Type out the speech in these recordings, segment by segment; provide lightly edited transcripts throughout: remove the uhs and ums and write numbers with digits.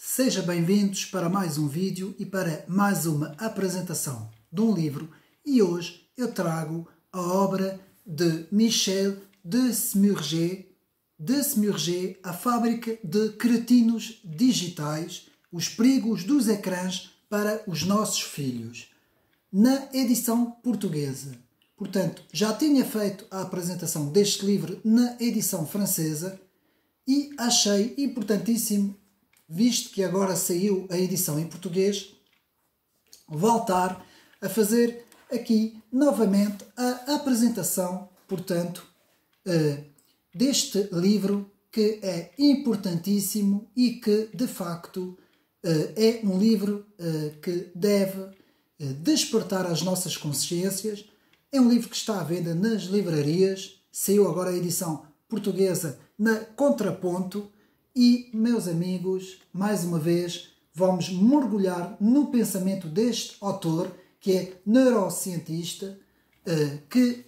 Sejam bem-vindos para mais um vídeo e para mais uma apresentação de um livro, e hoje eu trago a obra de Michel Desmurger, A Fábrica de Cretinos Digitais, os perigos dos ecrãs para os nossos filhos, na edição portuguesa. Portanto, já tinha feito a apresentação deste livro na edição francesa e achei importantíssimo, visto que agora saiu a edição em português, voltar a fazer aqui novamente a apresentação, portanto, deste livro que é importantíssimo e que, de facto, é um livro que deve despertar as nossas consciências. É um livro que está à venda nas livrarias, saiu agora a edição portuguesa na Contraponto. E, meus amigos, mais uma vez, vamos mergulhar no pensamento deste autor, que é neurocientista, que,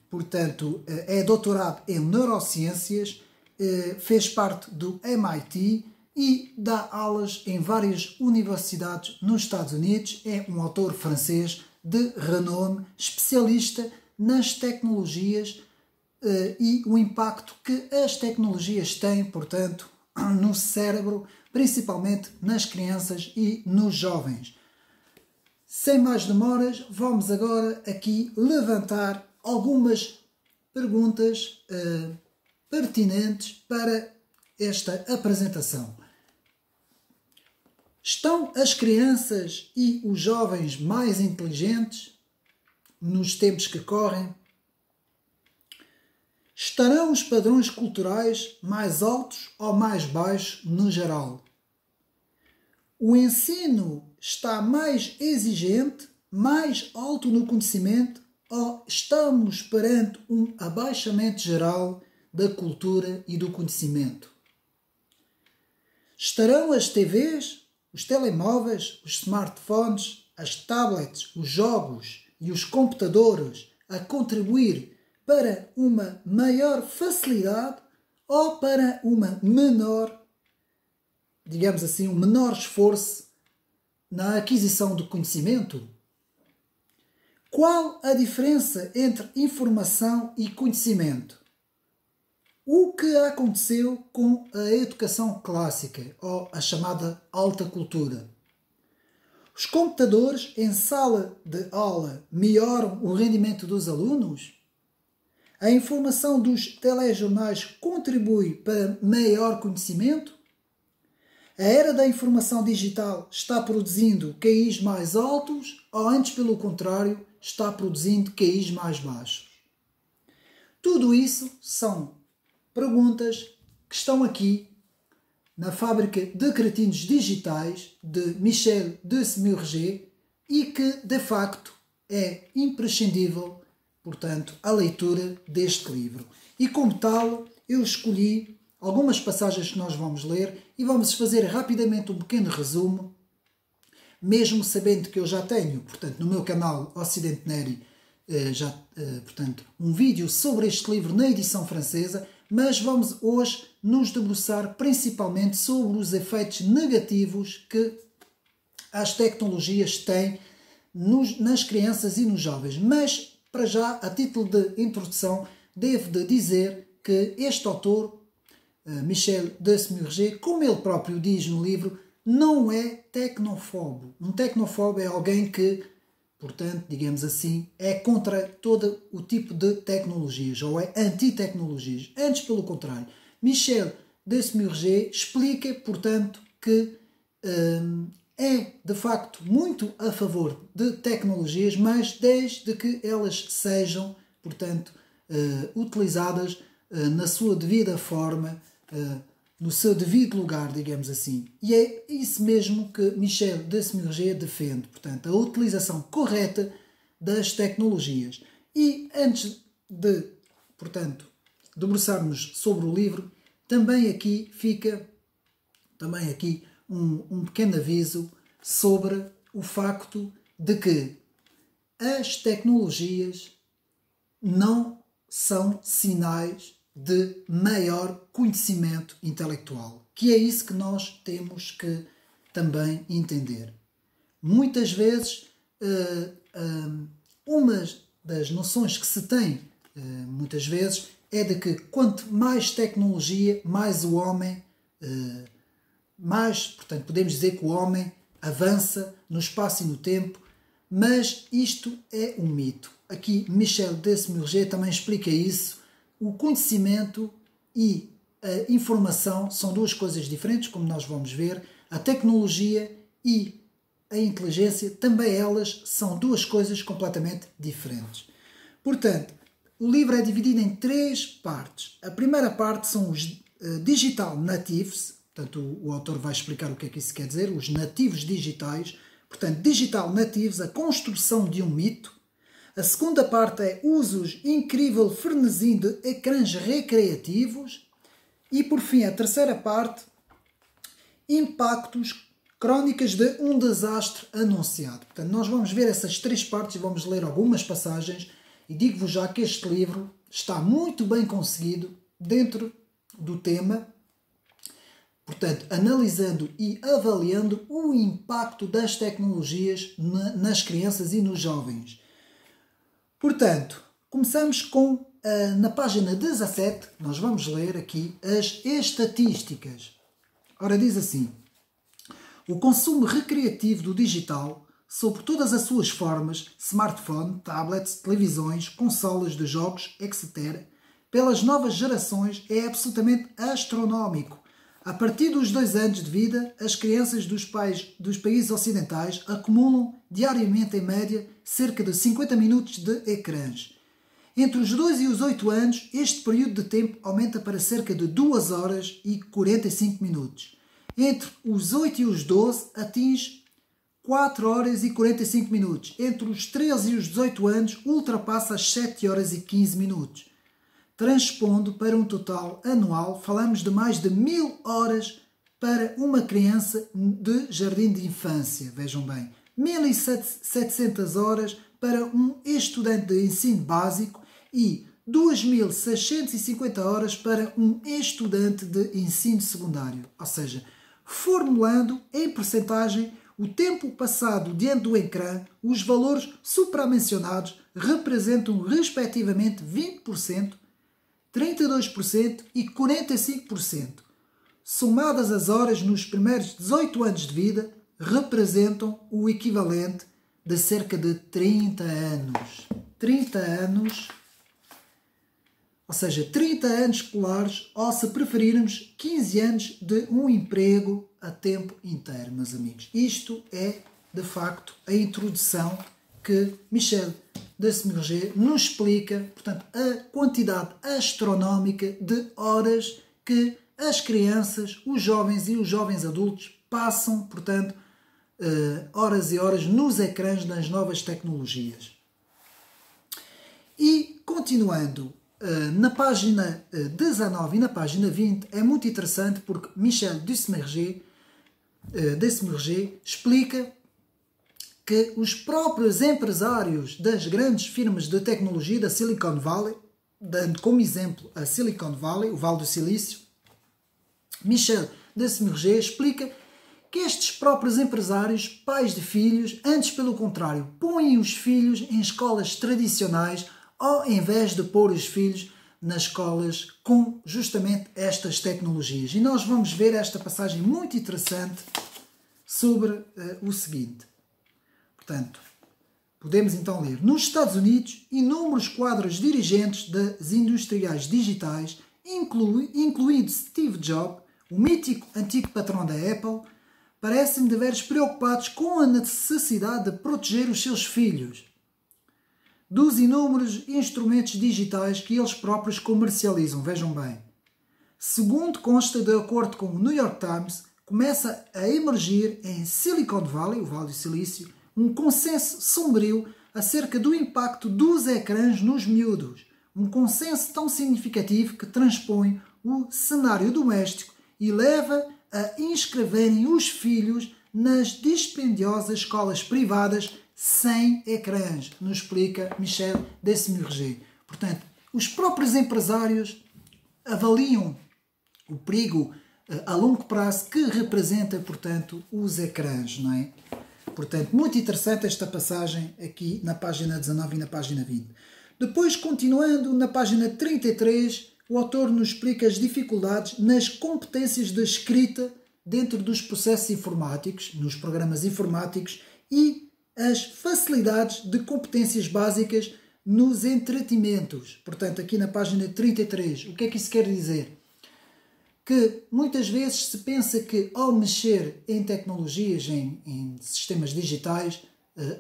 portanto, é doutorado em neurociências, fez parte do MIT e dá aulas em várias universidades nos Estados Unidos. É um autor francês de renome, especialista nas tecnologias e o impacto que as tecnologias têm, portanto, no cérebro, principalmente nas crianças e nos jovens. Sem mais demoras, vamos agora aqui levantar algumas perguntas pertinentes para esta apresentação. Estão as crianças e os jovens mais inteligentes nos tempos que correm? Estarão os padrões culturais mais altos ou mais baixos no geral? O ensino está mais exigente, mais alto no conhecimento, ou estamos perante um abaixamento geral da cultura e do conhecimento? Estarão as TVs, os telemóveis, os smartphones, as tablets, os jogos e os computadores a contribuir para uma maior facilidade ou para uma menor, digamos assim, um menor esforço na aquisição do conhecimento? Qual a diferença entre informação e conhecimento? O que aconteceu com a educação clássica, ou a chamada alta cultura? Os computadores em sala de aula melhoram o rendimento dos alunos? A informação dos telejornais contribui para maior conhecimento? A era da informação digital está produzindo QIs mais altos ou, antes pelo contrário, está produzindo QIs mais baixos? Tudo isso são perguntas que estão aqui na Fábrica de Cretinos Digitais de Michel Desmurger e que, de facto, é imprescindível, portanto, a leitura deste livro. E como tal, eu escolhi algumas passagens que nós vamos ler e vamos fazer rapidamente um pequeno resumo, mesmo sabendo que eu já tenho, portanto, no meu canal Ocidente Neri, portanto, um vídeo sobre este livro na edição francesa, mas vamos hoje nos debruçar principalmente sobre os efeitos negativos que as tecnologias têm nas crianças e nos jovens. Mas, para já, a título de introdução, devo de dizer que este autor, Michel Desmurger, como ele próprio diz no livro, não é tecnofobo. Um tecnofobo é alguém que, portanto, digamos assim, é contra todo o tipo de tecnologias, ou é anti-tecnologias. Antes, pelo contrário. Michel Desmurger explica, portanto, que é, de facto, muito a favor de tecnologias, mas desde que elas sejam, portanto, utilizadas na sua devida forma, no seu devido lugar, digamos assim. E é isso mesmo que Michel Desmurger defende, portanto, a utilização correta das tecnologias. E antes de, portanto, debruçarmos sobre o livro, também aqui fica um pequeno aviso sobre o facto de que as tecnologias não são sinais de maior conhecimento intelectual. que é isso que nós temos que também entender. Muitas vezes, uma das noções que se tem, muitas vezes, é de que quanto mais tecnologia, mais o homem, portanto, podemos dizer que o homem avança no espaço e no tempo, mas isto é um mito. Aqui Michel Desmarais também explica isso. O conhecimento e a informação são duas coisas diferentes, como nós vamos ver. A tecnologia e a inteligência, também elas são duas coisas completamente diferentes. Portanto, o livro é dividido em 3 partes. A primeira parte são os digital natives, portanto o autor vai explicar o que é que isso quer dizer, os nativos digitais. Portanto, digital natives, a construção de um mito. A segunda parte é usos incrível frenesim de ecrãs recreativos. E por fim, a terceira parte, impactos, crónicas de um desastre anunciado. Portanto, nós vamos ver essas 3 partes e vamos ler algumas passagens. E digo-vos já que este livro está muito bem conseguido dentro do tema, portanto, analisando e avaliando o impacto das tecnologias nas crianças e nos jovens. Portanto, começamos com, na página 17, nós vamos ler aqui as estatísticas. Ora, diz assim: o consumo recreativo do digital, sob todas as suas formas, smartphone, tablets, televisões, consolas de jogos, etc., pelas novas gerações é absolutamente astronómico. A partir dos 2 anos de vida, as crianças dos países ocidentais acumulam diariamente, em média, cerca de 50 minutos de ecrãs. Entre os 2 e os 8 anos, este período de tempo aumenta para cerca de 2 horas e 45 minutos. Entre os 8 e os 12, atinge 4 horas e 45 minutos. Entre os 13 e os 18 anos, ultrapassa as 7 horas e 15 minutos. Transpondo para um total anual, falamos de mais de 1000 horas para uma criança de jardim de infância. Vejam bem, 1700 horas para um estudante de ensino básico e 2650 horas para um estudante de ensino secundário. Ou seja, formulando em percentagem o tempo passado diante do ecrã, os valores supramencionados representam respectivamente 20%, 32% e 45%. Somadas as horas nos primeiros 18 anos de vida, representam o equivalente de cerca de 30 anos. 30 anos, ou seja, 30 anos escolares, ou se preferirmos, 15 anos de um emprego a tempo inteiro, meus amigos. Isto é, de facto, a introdução que Michel Desmarais nos explica, portanto, a quantidade astronómica de horas que as crianças, os jovens e os jovens adultos passam, portanto, horas e horas nos ecrãs das novas tecnologias. E, continuando, na página 19 e na página 20 é muito interessante porque Michel Desmarais explica que os próprios empresários das grandes firmas de tecnologia da Silicon Valley, dando como exemplo a Silicon Valley, o Vale do Silício, Michel Desmarais explica que estes próprios empresários, pais de filhos, antes pelo contrário, põem os filhos em escolas tradicionais ao invés de pôr os filhos nas escolas com justamente estas tecnologias. E nós vamos ver esta passagem muito interessante sobre o seguinte. Portanto, podemos então ler. Nos Estados Unidos, inúmeros quadros dirigentes das industriais digitais, incluindo Steve Jobs, o mítico antigo patrão da Apple, parecem deveres preocupados com a necessidade de proteger os seus filhos dos inúmeros instrumentos digitais que eles próprios comercializam. Vejam bem. Segundo consta de acordo com o New York Times, começa a emergir em Silicon Valley, o Vale do Silício, um consenso sombrio acerca do impacto dos ecrãs nos miúdos. Um consenso tão significativo que transpõe o cenário doméstico e leva a inscreverem os filhos nas dispendiosas escolas privadas sem ecrãs, nos explica Michel Desmarais. Portanto, os próprios empresários avaliam o perigo a longo prazo que representa, portanto, os ecrãs, não é? Portanto, muito interessante esta passagem aqui na página 19 e na página 20. Depois, continuando, na página 33, o autor nos explica as dificuldades nas competências de escrita dentro dos processos informáticos, nos programas informáticos, e as facilidades de competências básicas nos entretenimentos. Portanto, aqui na página 33, o que é que isso quer dizer? Que muitas vezes se pensa que ao mexer em tecnologias, em sistemas digitais,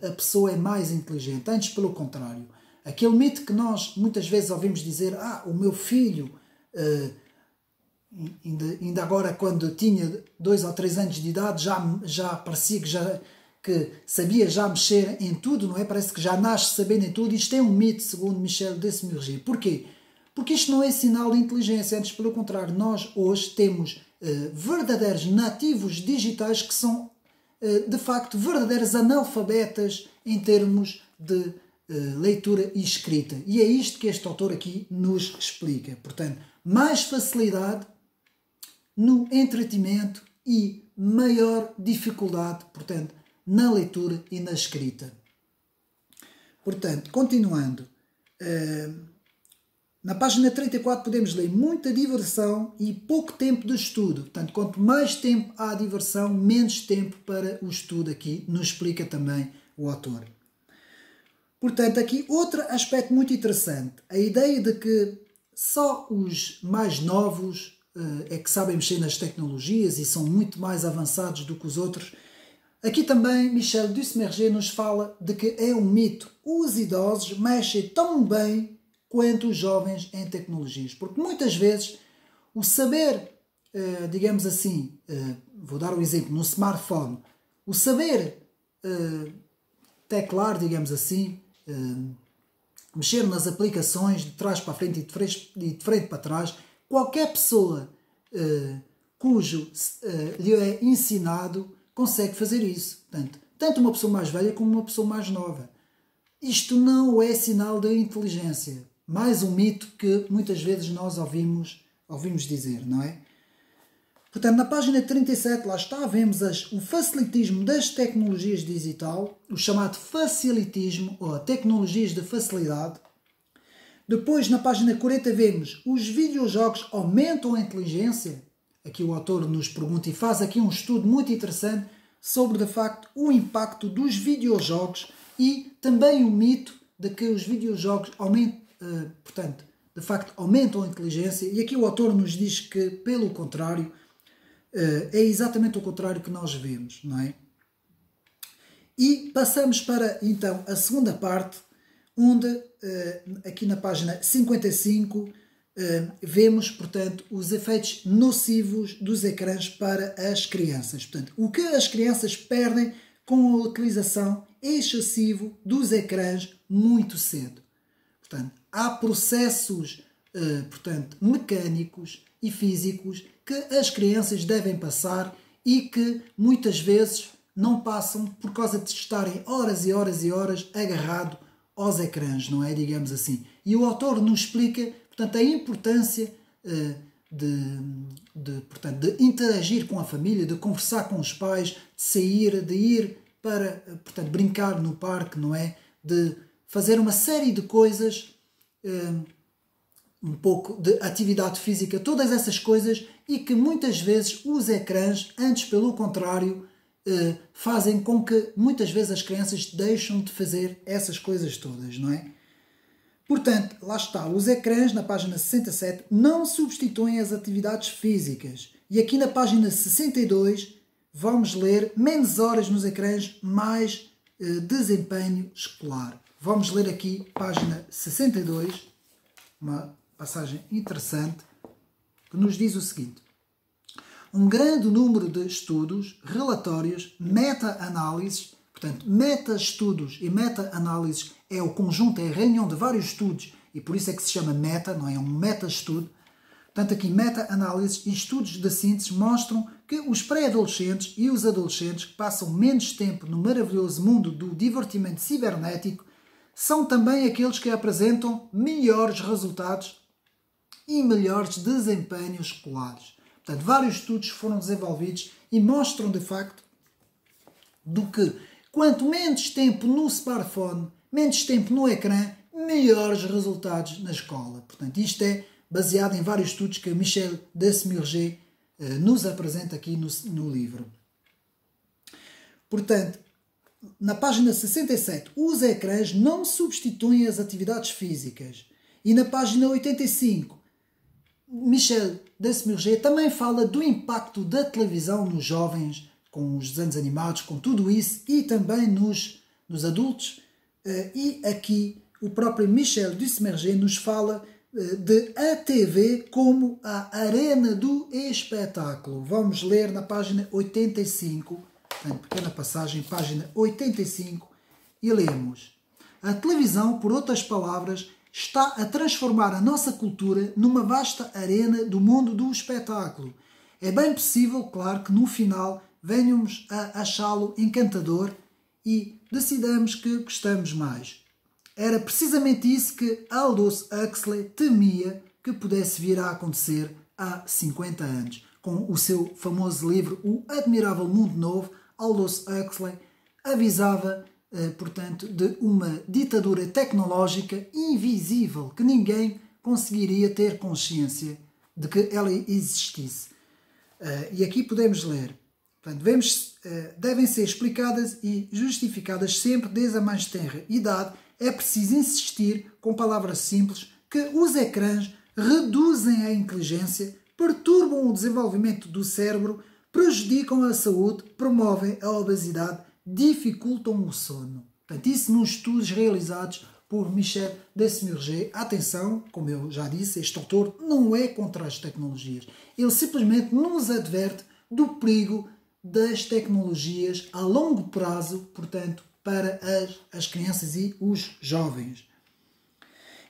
a pessoa é mais inteligente. Antes, pelo contrário. Aquele mito que nós muitas vezes ouvimos dizer, o meu filho, ainda agora quando tinha 2 ou 3 anos de idade, já parecia que sabia já mexer em tudo, não é? Parece que já nasce sabendo em tudo. Isto é um mito, segundo Michel Desmarais. Porquê? Porque isto não é sinal de inteligência, antes pelo contrário, nós hoje temos verdadeiros nativos digitais que são, de facto, verdadeiros analfabetas em termos de leitura e escrita. E é isto que este autor aqui nos explica. Portanto, mais facilidade no entretenimento e maior dificuldade, portanto, na leitura e na escrita. Portanto, continuando, na página 34 podemos ler muita diversão e pouco tempo de estudo. Portanto, quanto mais tempo há diversão, menos tempo para o estudo aqui, nos explica também o autor. Portanto, aqui outro aspecto muito interessante, a ideia de que só os mais novos é que sabem mexer nas tecnologias e são muito mais avançados do que os outros. Aqui também Michel Desmarais nos fala de que é um mito. Os idosos mexem tão bem quanto os jovens em tecnologias. Porque muitas vezes o saber, digamos assim, vou dar um exemplo, no smartphone, o saber teclar, digamos assim, mexer nas aplicações de trás para a frente e de frente para trás, qualquer pessoa cujo lhe é ensinado consegue fazer isso. Portanto, tanto uma pessoa mais velha como uma pessoa mais nova. Isto não é sinal de inteligência. Mais um mito que muitas vezes nós ouvimos dizer, não é? Portanto, na página 37, lá está, vemos o facilitismo das tecnologias digital, o chamado facilitismo, ou tecnologias de facilidade. Depois, na página 40, vemos os videojogos aumentam a inteligência. Aqui o autor nos pergunta e faz aqui um estudo muito interessante sobre, de facto, o impacto dos videojogos e também o mito de que os videojogos aumentam a inteligência. E aqui o autor nos diz que, pelo contrário, é exatamente o contrário que nós vemos, não é? E passamos para, então, a segunda parte, onde, aqui na página 55, vemos, portanto, os efeitos nocivos dos ecrãs para as crianças. Portanto, o que as crianças perdem com a utilização excessiva dos ecrãs muito cedo. Portanto, há processos, mecânicos e físicos que as crianças devem passar e que muitas vezes não passam por causa de estarem horas e horas e horas agarrado aos ecrãs, não é? Digamos assim. E o autor nos explica, portanto, a importância de interagir com a família, de conversar com os pais, de sair, de ir para, portanto, brincar no parque, não é? De fazer uma série de coisas, um pouco de atividade física, todas essas coisas, e que muitas vezes os ecrãs, antes pelo contrário, fazem com que muitas vezes as crianças deixam de fazer essas coisas todas, não é? Portanto, lá está, os ecrãs na página 67 não substituem as atividades físicas. E aqui na página 62 vamos ler menos horas nos ecrãs, mais desempenho escolar. Vamos ler aqui página 62, uma passagem interessante, que nos diz o seguinte: um grande número de estudos, relatórios, meta-análises, portanto, meta-estudos e meta-análises é o conjunto, é a reunião de vários estudos, e por isso é que se chama meta, não é? É um meta-estudo. Portanto, aqui meta-análises e estudos de síntese mostram que os pré-adolescentes e os adolescentes que passam menos tempo no maravilhoso mundo do divertimento cibernético são também aqueles que apresentam melhores resultados e melhores desempenhos escolares. Portanto, vários estudos foram desenvolvidos e mostram de facto do que quanto menos tempo no smartphone, menos tempo no ecrã, melhores resultados na escola. Portanto, isto é baseado em vários estudos que Michel Desmirger nos apresenta aqui no livro. Portanto, na página 67, os ecrãs não substituem as atividades físicas. E na página 85, Michel Desmirger também fala do impacto da televisão nos jovens, com os desenhos animados, com tudo isso, e também nos adultos. E aqui o próprio Michel Desmirger nos fala de a TV como a arena do espetáculo. Vamos ler na página 85, portanto, pequena passagem, página 85, e lemos: a televisão, por outras palavras, está a transformar a nossa cultura numa vasta arena do mundo do espetáculo. É bem possível, claro, que no final venhamos a achá-lo encantador e decidamos que gostamos mais. Era precisamente isso que Aldous Huxley temia que pudesse vir a acontecer há 50 anos. Com o seu famoso livro O Admirável Mundo Novo, Aldous Huxley avisava, portanto, de uma ditadura tecnológica invisível, que ninguém conseguiria ter consciência de que ela existisse. E aqui podemos ler. Portanto, devem ser explicadas e justificadas sempre desde a mais tenra idade. É preciso insistir, com palavras simples, que os ecrãs reduzem a inteligência, perturbam o desenvolvimento do cérebro, prejudicam a saúde, promovem a obesidade, dificultam o sono. Portanto, isso nos estudos realizados por Michel Desmirger. Atenção, como eu já disse, este autor não é contra as tecnologias. Ele simplesmente nos adverte do perigo das tecnologias a longo prazo, portanto, para as crianças e os jovens.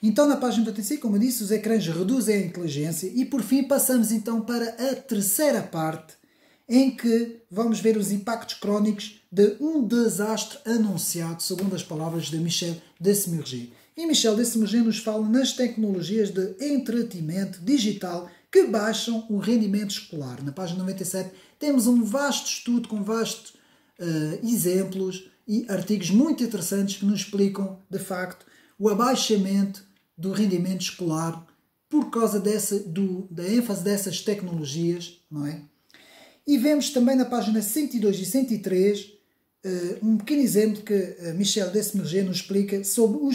Então, na página 85, como eu disse, os ecrãs reduzem a inteligência e, por fim, passamos então para a terceira parte, em que vamos ver os impactos crónicos de um desastre anunciado, segundo as palavras de Michel Desmirger. E Michel Desmirger nos fala nas tecnologias de entretenimento digital que baixam o rendimento escolar. Na página 97 temos um vasto estudo com vastos exemplos e artigos muito interessantes que nos explicam, de facto, o abaixamento do rendimento escolar por causa da ênfase dessas tecnologias, não é? E vemos também na página 102 e 103 um pequeno exemplo que Michel Desmirger nos explica sobre o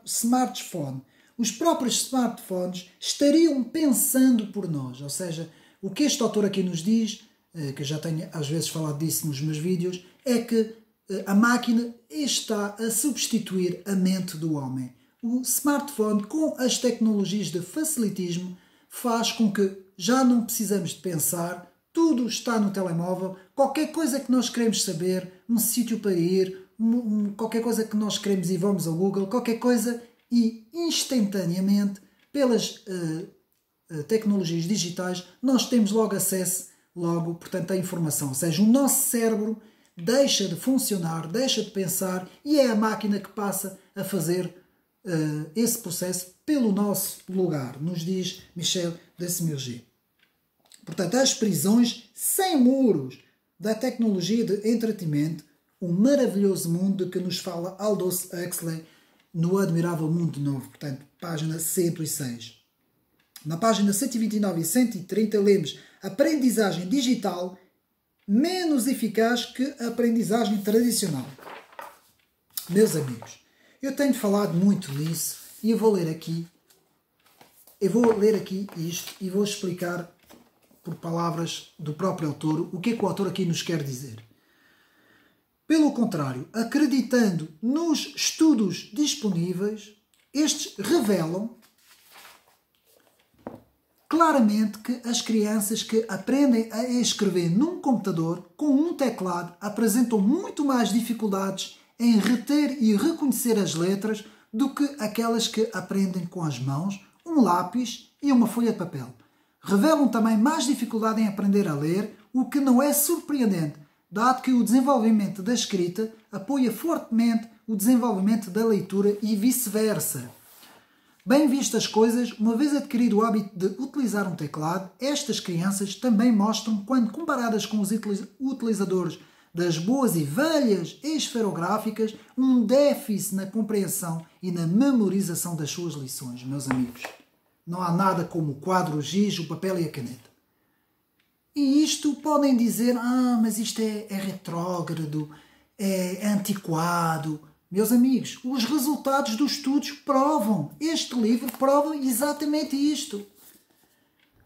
smartphone. Os próprios smartphones estariam pensando por nós, ou seja, o que este autor aqui nos diz, que eu já tenho às vezes falado disso nos meus vídeos, é que a máquina está a substituir a mente do homem. O smartphone, com as tecnologias de facilitismo, faz com que já não precisamos de pensar, tudo está no telemóvel, qualquer coisa que nós queremos saber, um sítio para ir, qualquer coisa que nós queremos e vamos ao Google, qualquer coisa, e instantaneamente, pelas tecnologias digitais, nós temos logo acesso, portanto, à informação. Ou seja, o nosso cérebro deixa de funcionar, deixa de pensar e é a máquina que passa a fazer esse processo pelo nosso lugar, nos diz Michel Desmirger. Portanto, as prisões sem muros da tecnologia de entretenimento, o maravilhoso mundo de que nos fala Aldous Huxley no Admirável Mundo Novo, portanto, página 106. Na página 129 e 130 lemos aprendizagem digital menos eficaz que a aprendizagem tradicional. Meus amigos, eu tenho falado muito nisso e eu vou ler aqui isto e vou explicar por palavras do próprio autor o que é que o autor aqui nos quer dizer. Pelo contrário, acreditando nos estudos disponíveis, estes revelam claramente que as crianças que aprendem a escrever num computador com um teclado apresentam muito mais dificuldades em reter e reconhecer as letras do que aquelas que aprendem com as mãos, um lápis e uma folha de papel. Revelam também mais dificuldade em aprender a ler, o que não é surpreendente, dado que o desenvolvimento da escrita apoia fortemente o desenvolvimento da leitura e vice-versa. Bem vistas coisas, uma vez adquirido o hábito de utilizar um teclado, estas crianças também mostram, quando comparadas com os utilizadores das boas e velhas esferográficas, um déficit na compreensão e na memorização das suas lições, meus amigos. Não há nada como o quadro, o giz, o papel e a caneta. E isto podem dizer, mas isto é retrógrado, é antiquado. Meus amigos, os resultados dos estudos provam, este livro prova exatamente isto.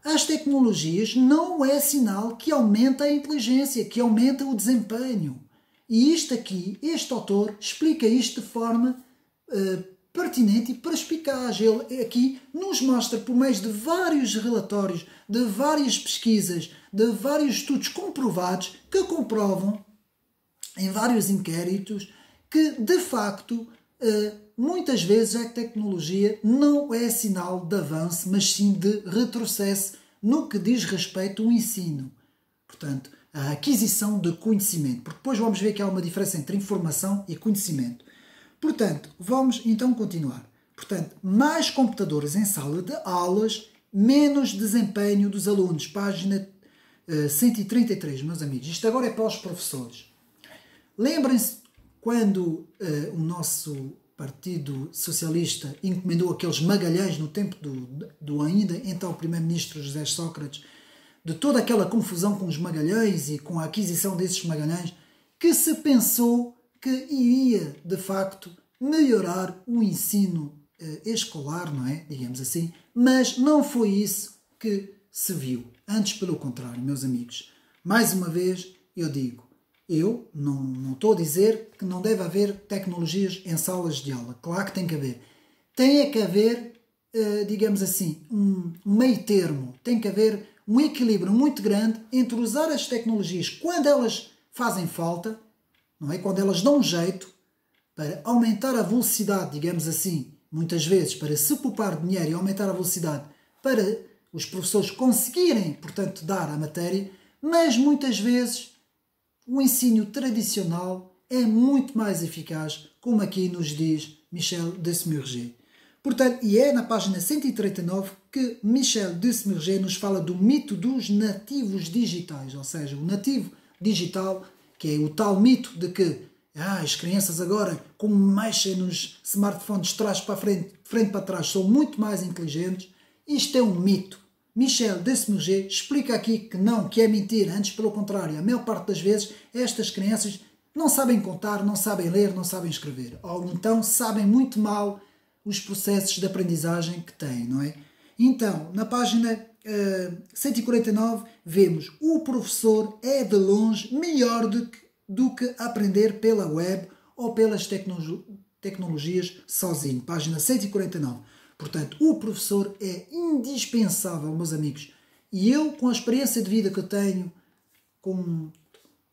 As tecnologias não é sinal que aumenta a inteligência, que aumenta o desempenho. E isto aqui, este autor, explica isto de forma pertinente e perspicaz. Ele aqui nos mostra, por meio de vários relatórios, de várias pesquisas, de vários estudos comprovados, que comprovam, em vários inquéritos, que, de facto, muitas vezes a tecnologia não é sinal de avanço, mas sim de retrocesso no que diz respeito ao ensino. Portanto, a aquisição de conhecimento. Porque depois vamos ver que há uma diferença entre informação e conhecimento. Portanto, vamos então continuar. Portanto, mais computadores em sala de aulas, menos desempenho dos alunos. Página 133, meus amigos. Isto agora é para os professores. Lembrem-se quando o nosso Partido Socialista encomendou aqueles magalhães no tempo do ainda então primeiro-ministro José Sócrates, de toda aquela confusão com os magalhães e com a aquisição desses magalhães, que se pensou que iria, de facto, melhorar o ensino escolar, não é? Digamos assim, mas não foi isso que se viu. Antes, pelo contrário, meus amigos. Mais uma vez, eu digo, eu não estou a dizer que não deve haver tecnologias em salas de aula. Claro que tem que haver. Tem que haver, digamos assim, um meio termo. Tem que haver um equilíbrio muito grande entre usar as tecnologias quando elas fazem falta, não é? Quando elas dão um jeito para aumentar a velocidade, digamos assim, muitas vezes para se poupar dinheiro e aumentar a velocidade para os professores conseguirem, portanto, dar a matéria, mas muitas vezes o ensino tradicional é muito mais eficaz, como aqui nos diz Michel Desmurger. Portanto, e é na página 139 que Michel Desmurger nos fala do mito dos nativos digitais, ou seja, o nativo digital, que é o tal mito de que as crianças agora, como mexem nos smartphones de trás para frente, frente para trás, são muito mais inteligentes. Isto é um mito. Michel Desmurger explica aqui que não, que é mentira. Antes, pelo contrário, a maior parte das vezes estas crianças não sabem contar, não sabem ler, não sabem escrever. Ou então sabem muito mal os processos de aprendizagem que têm, não é? Então, na página 149, vemos o professor é de longe melhor do que aprender pela web ou pelas tecnologias sozinho. Página 149. Portanto, o professor é indispensável, meus amigos. E eu, com a experiência de vida que eu tenho, com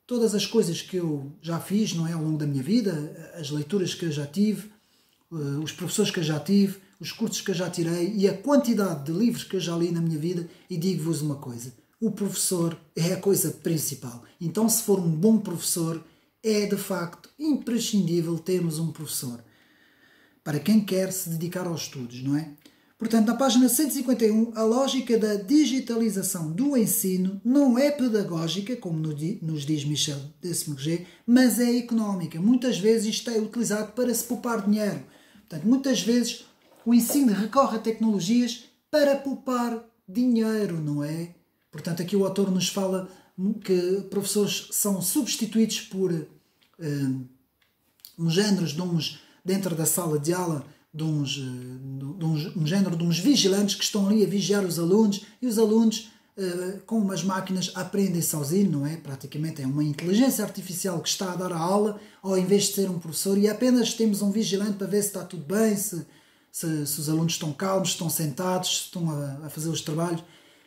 todas as coisas que eu já fiz, não é, ao longo da minha vida, as leituras que eu já tive, os professores que eu já tive, os cursos que eu já tirei e a quantidade de livros que eu já li na minha vida, e digo-vos uma coisa, o professor é a coisa principal. Então, se for um bom professor, é de facto imprescindível termos um professor para quem quer se dedicar aos estudos, não é? Portanto, na página 151, a lógica da digitalização do ensino não é pedagógica, como nos diz Michel Desmurger, mas é económica. Muitas vezes isto é utilizado para se poupar dinheiro. Portanto, muitas vezes o ensino recorre a tecnologias para poupar dinheiro, não é? Portanto, aqui o autor nos fala que professores são substituídos por uns géneros de uns dentro da sala de aula, um género de uns vigilantes que estão ali a vigiar os alunos, e os alunos com umas máquinas aprendem sozinhos, não é? Praticamente é uma inteligência artificial que está a dar a aula, ao invés de ser um professor, e apenas temos um vigilante para ver se está tudo bem, se os alunos estão calmos, estão sentados, se estão a fazer os trabalhos.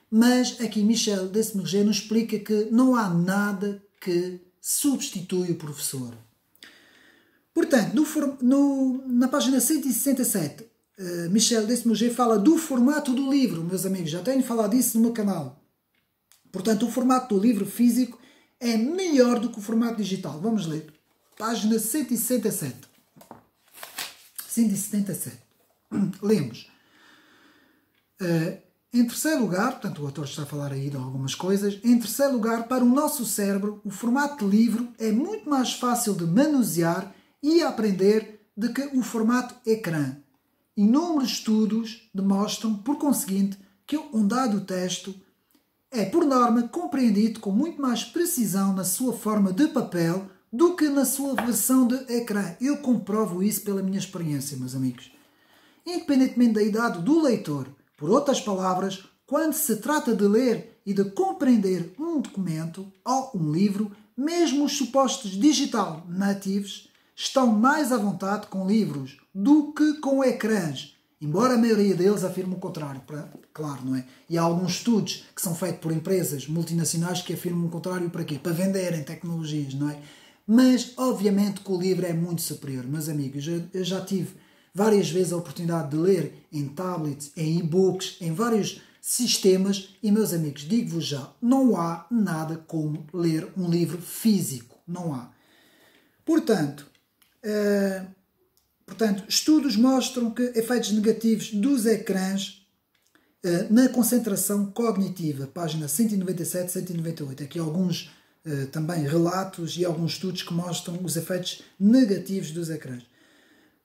Mas aqui Michel Desmurger nos explica que não há nada que substitui o professor. Portanto, na página 167, Michel Desmurger fala do formato do livro, meus amigos. Já tenho falado disso no meu canal. Portanto, o formato do livro físico é melhor do que o formato digital. Vamos ler. Página 167. 177. Lemos. Em terceiro lugar, portanto o autor está a falar aí de algumas coisas, em terceiro lugar, para o nosso cérebro, o formato de livro é muito mais fácil de manusear e aprender do que o formato ecrã. Inúmeros estudos demonstram, por conseguinte, que um dado texto é, por norma, compreendido com muito mais precisão na sua forma de papel do que na sua versão de ecrã. Eu comprovo isso pela minha experiência, meus amigos. Independentemente da idade do leitor, por outras palavras, quando se trata de ler e de compreender um documento ou um livro, mesmo os supostos digital nativos estão mais à vontade com livros do que com ecrãs, embora a maioria deles afirme o contrário, claro, não é? E há alguns estudos que são feitos por empresas multinacionais que afirmam o contrário para quê? Para venderem tecnologias, não é? Mas, obviamente, que o livro é muito superior, meus amigos. Eu já tive várias vezes a oportunidade de ler em tablets, em e-books, em vários sistemas e, meus amigos, digo-vos já, não há nada como ler um livro físico. Não há. Portanto, estudos mostram que efeitos negativos dos ecrãs na concentração cognitiva, página 197 e 198. Aqui alguns também relatos e alguns estudos que mostram os efeitos negativos dos ecrãs.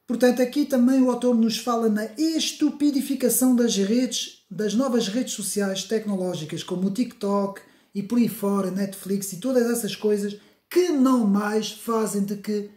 Portanto, aqui também o autor nos fala na estupidificação das redes, das novas redes sociais tecnológicas, como o TikTok e por aí fora, Netflix e todas essas coisas que não mais fazem de que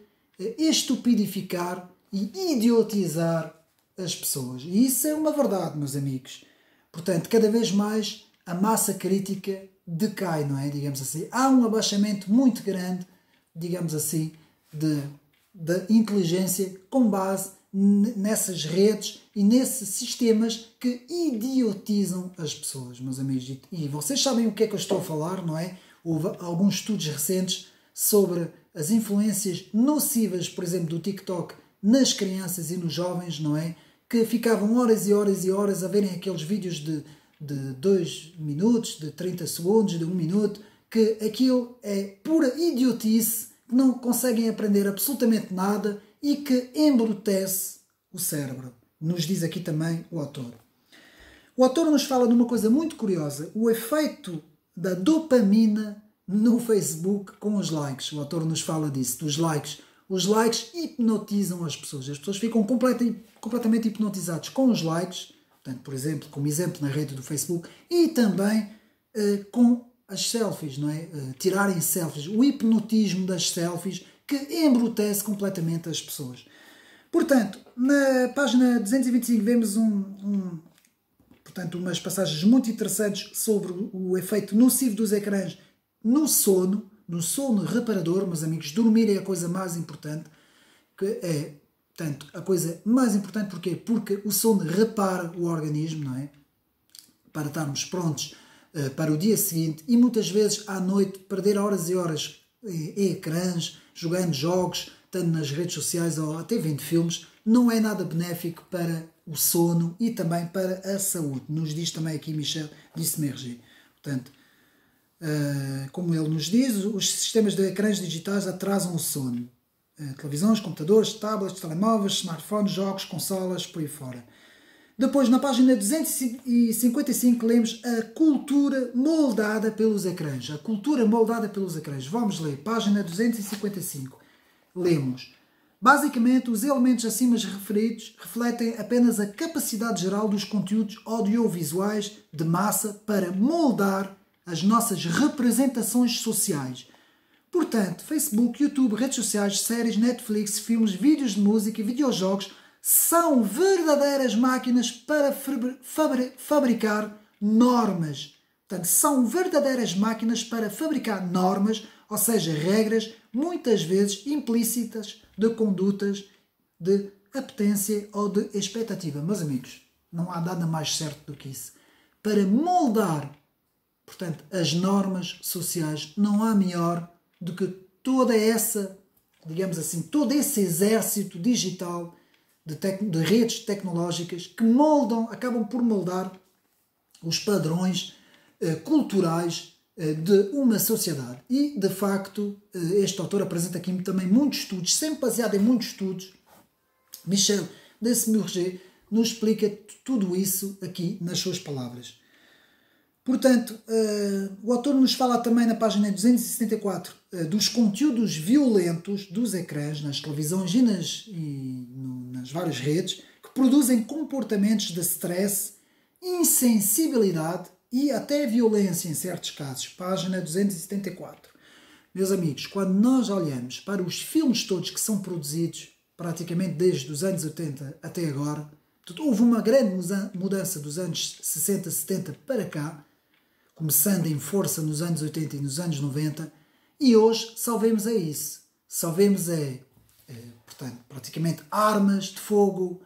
estupidificar e idiotizar as pessoas. E isso é uma verdade, meus amigos. Portanto, cada vez mais a massa crítica decai, não é? Digamos assim. Há um abaixamento muito grande, digamos assim, da inteligência com base nessas redes e nesses sistemas que idiotizam as pessoas, meus amigos. E vocês sabem o que é que eu estou a falar, não é? Houve alguns estudos recentes sobre as influências nocivas, por exemplo, do TikTok nas crianças e nos jovens, não é? Que ficavam horas e horas e horas a verem aqueles vídeos de 2 minutos, de 30 segundos, de 1 minuto, que aquilo é pura idiotice, que não conseguem aprender absolutamente nada e que embrutece o cérebro. Nos diz aqui também o autor. O autor nos fala de uma coisa muito curiosa, o efeito da dopamina no Facebook com os likes. O autor nos fala disso, dos likes. Os likes hipnotizam as pessoas ficam completamente hipnotizadas com os likes, portanto, por exemplo, como exemplo na rede do Facebook, e também com as selfies, não é? Tirarem selfies, o hipnotismo das selfies que embrutece completamente as pessoas. Portanto, na página 225 vemos portanto, umas passagens muito interessantes sobre o efeito nocivo dos ecrãs no sono reparador, meus amigos. Dormir é a coisa mais importante, portanto, a coisa mais importante porquê? Porque o sono repara o organismo, não é? Para estarmos prontos para o dia seguinte, e muitas vezes à noite perder horas e horas em ecrãs, jogando jogos, tanto nas redes sociais ou até vendo filmes, não é nada benéfico para o sono e também para a saúde. Nos diz também aqui Michel Dismergy. Portanto, como ele nos diz, os sistemas de ecrãs digitais atrasam o sono. Televisões, computadores, tablets, telemóveis, smartphones, jogos, consolas, por aí fora. Depois, na página 255, lemos a cultura moldada pelos ecrãs. A cultura moldada pelos ecrãs. Vamos ler, página 255. Lemos. Basicamente, os elementos acima referidos refletem apenas a capacidade geral dos conteúdos audiovisuais de massa para moldar as nossas representações sociais. Portanto, Facebook, YouTube, redes sociais, séries, Netflix, filmes, vídeos de música e videojogos são verdadeiras máquinas para fabricar normas. Portanto, são verdadeiras máquinas para fabricar normas, ou seja, regras, muitas vezes implícitas, de condutas, de apetência ou de expectativa. Meus amigos, não há nada mais certo do que isso. Para moldar, portanto, as normas sociais, não há melhor do que toda essa, digamos assim, todo esse exército digital de redes tecnológicas que acabam por moldar os padrões culturais de uma sociedade. E, de facto, este autor apresenta aqui também muitos estudos, sempre baseado em muitos estudos. Michel Dismergy nos explica tudo isso aqui nas suas palavras. Portanto, o autor nos fala também na página 274 dos conteúdos violentos dos ecrãs, nas televisões e nas várias redes, que produzem comportamentos de stress, insensibilidade e até violência em certos casos. Página 274. Meus amigos, quando nós olhamos para os filmes todos que são produzidos, praticamente desde os anos 80 até agora, houve uma grande mudança dos anos 60, 70 para cá, começando em força nos anos 80 e nos anos 90, e hoje só vemos isso. Só vemos portanto, praticamente armas de fogo,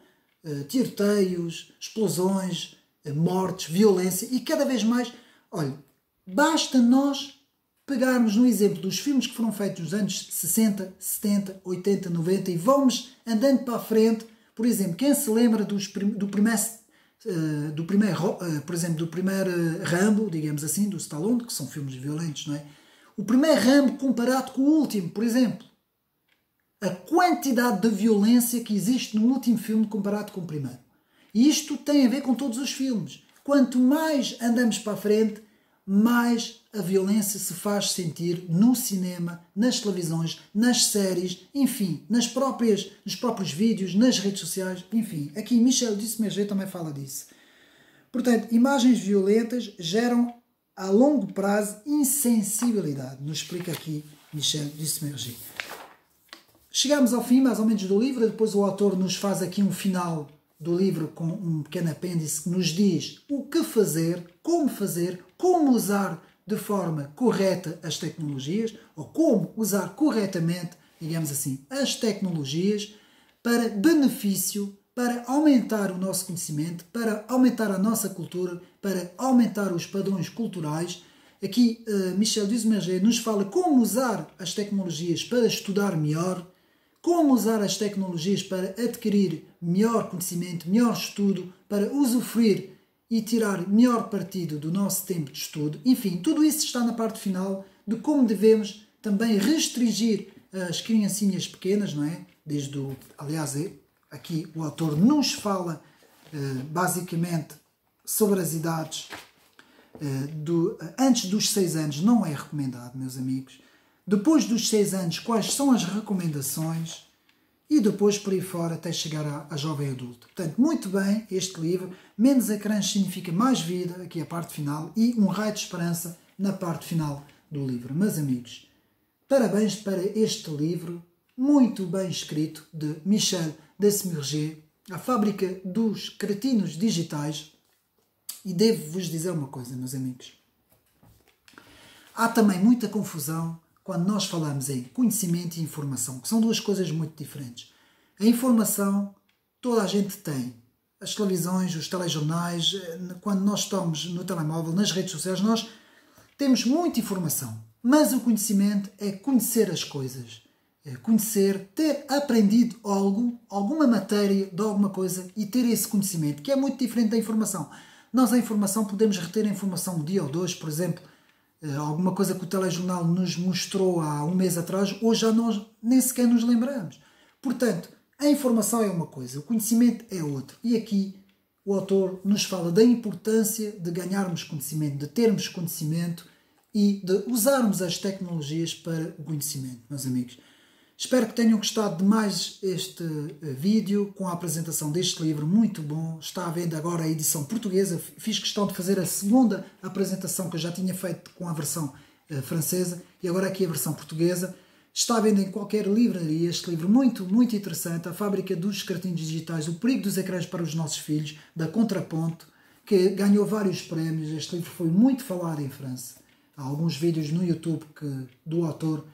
tiroteios, explosões, mortes, violência, e cada vez mais, olha, basta nós pegarmos no exemplo dos filmes que foram feitos nos anos 60, 70, 80, 90 e vamos andando para a frente. Por exemplo, quem se lembra do primeiro Rambo, digamos assim, do Stallone, que são filmes violentos, não é? O primeiro Rambo comparado com o último, por exemplo. A quantidade de violência que existe no último filme comparado com o primeiro. E isto tem a ver com todos os filmes. Quanto mais andamos para a frente, mais a violência se faz sentir no cinema, nas televisões, nas séries, enfim, nos próprios vídeos, nas redes sociais, enfim. Aqui Michel Desmerger também fala disso. Portanto, imagens violentas geram a longo prazo insensibilidade, nos explica aqui Michel Desmerger. Chegamos ao fim, mais ou menos, do livro. Depois o autor nos faz aqui um final do livro com um pequeno apêndice que nos diz o que fazer, como usar de forma correta as tecnologias, ou como usar corretamente, digamos assim, as tecnologias para benefício, para aumentar o nosso conhecimento, para aumentar a nossa cultura, para aumentar os padrões culturais. Aqui Michel Desmerger nos fala como usar as tecnologias para estudar melhor, como usar as tecnologias para adquirir melhor conhecimento, melhor estudo, para usufruir e tirar melhor partido do nosso tempo de estudo. Enfim, tudo isso está na parte final de como devemos também restringir as criancinhas pequenas, não é? Aliás, aqui o autor nos fala basicamente sobre as idades antes dos 6 anos não é recomendado, meus amigos. Depois dos 6 anos, quais são as recomendações? E depois por aí fora até chegar a jovem adulto. Portanto, muito bem este livro. Menos ecrãs significa mais vida, aqui a parte final, e um raio de esperança na parte final do livro. Meus amigos, parabéns para este livro, muito bem escrito, de Michel Desmerger, A Fábrica dos Cretinos Digitais. E devo-vos dizer uma coisa, meus amigos. Há também muita confusão quando nós falamos em conhecimento e informação, que são duas coisas muito diferentes. A informação toda a gente tem. As televisões, os telejornais, quando nós estamos no telemóvel, nas redes sociais, nós temos muita informação. Mas o conhecimento é conhecer as coisas. É conhecer, ter aprendido algo, alguma matéria de alguma coisa e ter esse conhecimento, que é muito diferente da informação. Nós, a informação, podemos reter a informação um dia ou dois, por exemplo, alguma coisa que o telejornal nos mostrou há um mês atrás, hoje já nós nem sequer nos lembramos. Portanto, a informação é uma coisa, o conhecimento é outra. E aqui o autor nos fala da importância de ganharmos conhecimento, de termos conhecimento e de usarmos as tecnologias para o conhecimento, meus amigos. Espero que tenham gostado de mais este vídeo com a apresentação deste livro, muito bom. Está à venda agora a edição portuguesa. Fiz questão de fazer a segunda apresentação que eu já tinha feito com a versão francesa e agora aqui a versão portuguesa. Está à venda em qualquer livraria este livro muito, muito interessante. A Fábrica dos Cretinos Digitais, o perigo dos ecrãs para os nossos filhos, da Contraponto, que ganhou vários prémios. Este livro foi muito falado em França. Há alguns vídeos no YouTube do autor,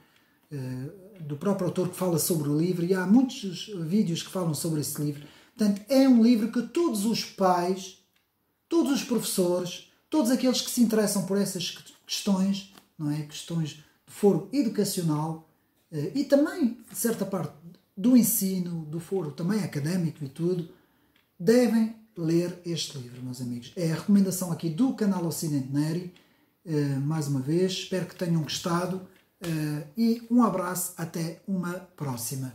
do próprio autor, que fala sobre o livro, e há muitos vídeos que falam sobre esse livro. Portanto, é um livro que todos os pais, todos os professores, todos aqueles que se interessam por essas questões, não é? Questões de foro educacional e também, de certa parte, do ensino, do foro também académico e tudo, devem ler este livro, meus amigos. É a recomendação aqui do canal Ocidente Neri. Mais uma vez, espero que tenham gostado. E um abraço, até uma próxima.